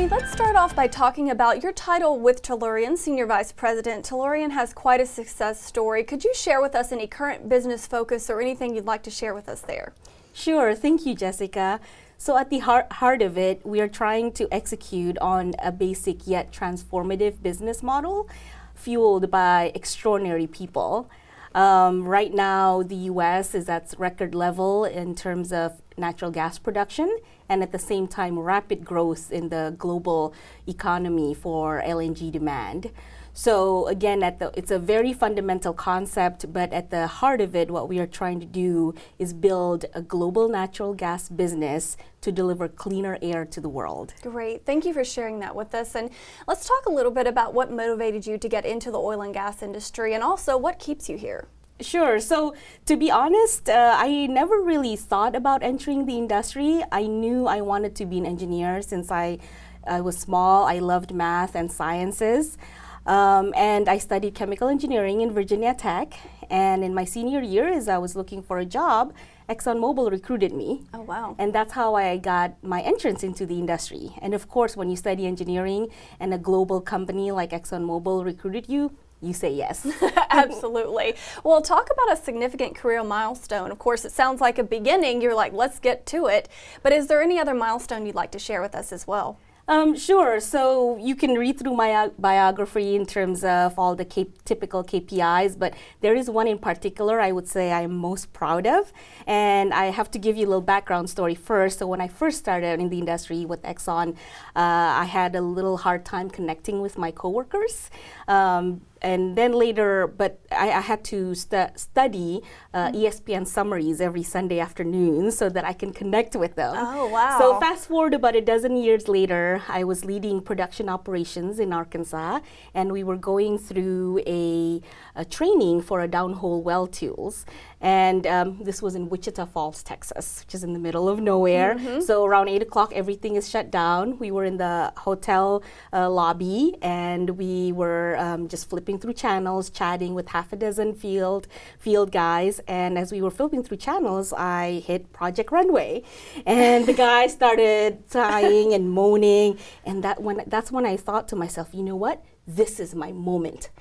Ami, let's start off by talking about your title with Tellurian, Senior Vice President. Tellurian has quite a success story. Could you share with us any current business focus or anything you'd like to share with us there? Sure, thank you, Jessica. So at the heart of it, we are trying to execute on a basic yet transformative business model fueled by extraordinary people. Right now, the U.S. is at record level in terms of natural gas production, and at the same time, rapid growth in the global economy for LNG demand. So again, it's a very fundamental concept, but at the heart of it, what we are trying to do is build a global natural gas business to deliver cleaner air to the world. Great, thank you for sharing that with us. And let's talk a little bit about what motivated you to get into the oil and gas industry, and also what keeps you here. Sure. So to be honest, I never really thought about entering the industry. I knew I wanted to be an engineer since I was small. I loved math and sciences. And I studied chemical engineering in Virginia Tech. And in my senior year, as I was looking for a job, ExxonMobil recruited me. Oh, wow. And that's how I got my entrance into the industry. And of course, when you study engineering and a global company like ExxonMobil recruited you, you say yes. Absolutely. Well, talk about a significant career milestone. Of course, it sounds like a beginning. You're like, let's get to it. But is there any other milestone you'd like to share with us as well? Sure. So you can read through my biography in terms of all the typical KPIs, but there is one in particular I would say I'm most proud of. And I have to give you a little background story first. So when I first started in the industry with Exxon, I had a little hard time connecting with my coworkers. And then later, but I had to study ESPN summaries every Sunday afternoon so that I can connect with them. Oh, wow. So fast forward about a dozen years later, I was leading production operations in Arkansas, and we were going through a training for a downhole well tools. And this was in Wichita Falls, Texas, which is in the middle of nowhere. Mm-hmm. So around 8 o'clock, everything is shut down. We were in the hotel lobby, and we were just flipping through channels, chatting with half a dozen field guys. And as we were flipping through channels, I hit Project Runway. And the guy started sighing and moaning. And that's when I thought to myself, you know what? This is my moment.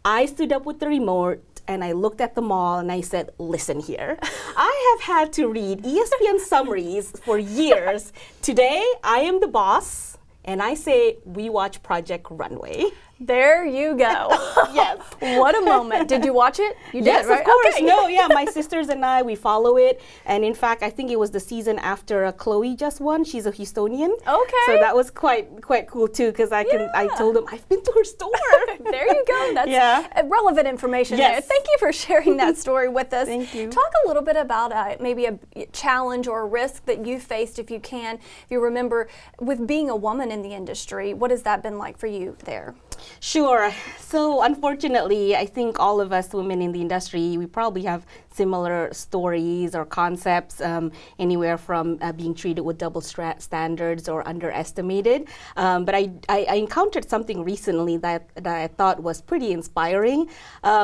I stood up with the remote and I looked at them all and I said, listen here, I have had to read ESPN summaries for years. Today, I am the boss and I say, we watch Project Runway. There you go. Yes. What a moment. Did you watch it? You yes, did, right? Of course. Okay. No, yeah, my sisters and I, we follow it. And in fact, I think it was the season after Chloe just won. She's a Houstonian. Okay. So that was quite cool too, because I told them, I've been to her store. There you go. That's relevant information there. Thank you for sharing that story with us. Thank you. Talk a little bit about maybe a challenge or a risk that you faced, if you can, if you remember, with being a woman in the industry. What has that been like for you there? Sure. So unfortunately, I think all of us women in the industry, we probably have similar stories or concepts, anywhere from being treated with double standards or underestimated. But I encountered something recently that I thought was pretty inspiring.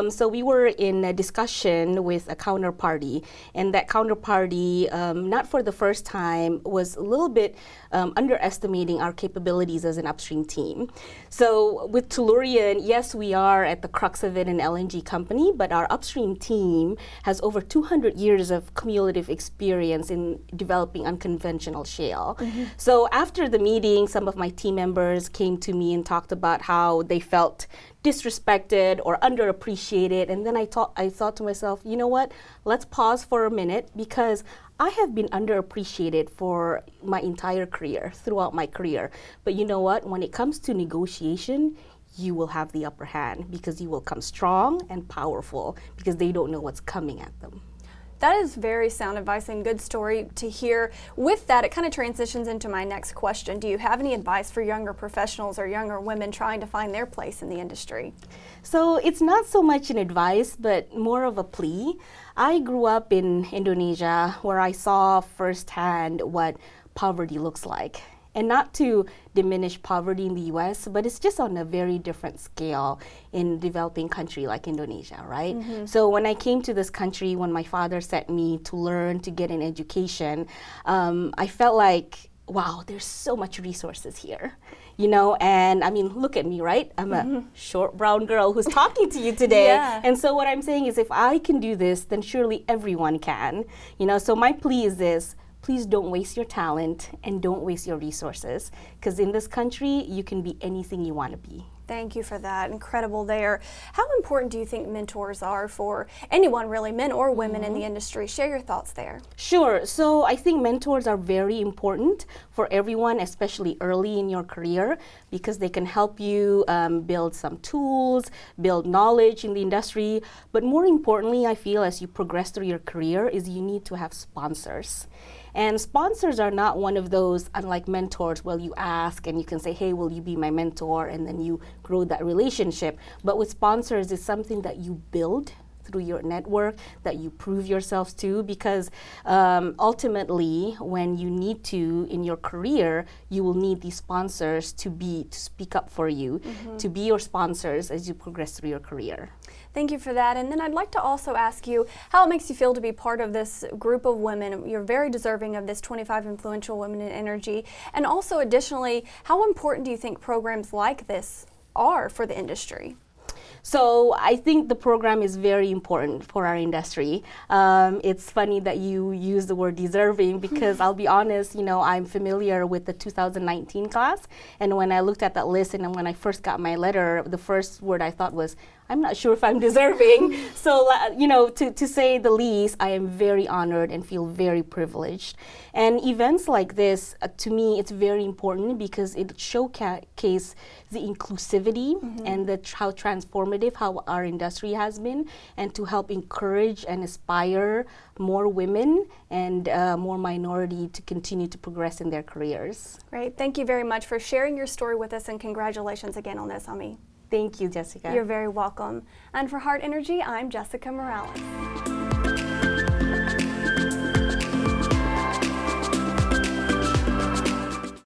So we were in a discussion with a counterparty, and that counterparty, not for the first time, was a little bit underestimating our capabilities as an upstream team. So with Tellurian, yes, we are at the crux of it an LNG company, but our upstream team has over 200 years of cumulative experience in developing unconventional shale. Mm-hmm. So after the meeting, some of my team members came to me and talked about how they felt disrespected or underappreciated. And then I thought to myself, you know what, let's pause for a minute, because I have been underappreciated for my entire career, throughout my career. But you know what, when it comes to negotiation, you will have the upper hand, because you will come strong and powerful, because they don't know what's coming at them. That is very sound advice and good story to hear. With that, it kind of transitions into my next question. Do you have any advice for younger professionals or younger women trying to find their place in the industry? So it's not so much an advice, but more of a plea. I grew up in Indonesia, where I saw firsthand what poverty looks like. And not to diminish poverty in the US, but it's just on a very different scale in a developing country like Indonesia, right? Mm-hmm. So when I came to this country, when my father sent me to learn, to get an education, I felt like, wow, there's so much resources here. you know, and I mean, look at me, right? I'm a short brown girl who's talking to you today. Yeah. And so what I'm saying is if I can do this, then surely everyone can, you know. So my plea is this: please don't waste your talent and don't waste your resources, because in this country, you can be anything you want to be. Thank you for that. Incredible there. How important do you think mentors are for anyone, really, men or women in the industry? Share your thoughts there. Sure. So I think mentors are very important for everyone, especially early in your career, because they can help you build some tools, build knowledge in the industry. But more importantly, I feel as you progress through your career is you need to have sponsors. And sponsors are not one of those, unlike mentors, where you ask and you can say, hey, will you be my mentor? And then you grow that relationship. But with sponsors, it's something that you build through your network, that you prove yourselves to, because ultimately, when you need to in your career, you will need these sponsors to speak up for you, to be your sponsors as you progress through your career. Thank you for that. And then I'd like to also ask you how it makes you feel to be part of this group of women. You're very deserving of this 25 Influential Women in Energy. And also additionally, how important do you think programs like this are for the industry? So I think the program is very important for our industry. It's funny that you use the word deserving, because I'll be honest, you know, I'm familiar with the 2019 class. And when I looked at that list and when I first got my letter, the first word I thought was, I'm not sure if I'm deserving. So, you know, to say the least, I am very honored and feel very privileged. And events like this, to me, it's very important because it showcases the inclusivity and how transformative how our industry has been, and to help encourage and inspire more women and more minority to continue to progress in their careers. Great. Thank you very much for sharing your story with us, and congratulations again on this, Ami. Thank you, Jessica. You're very welcome. And for Heart Energy, I'm Jessica Morales.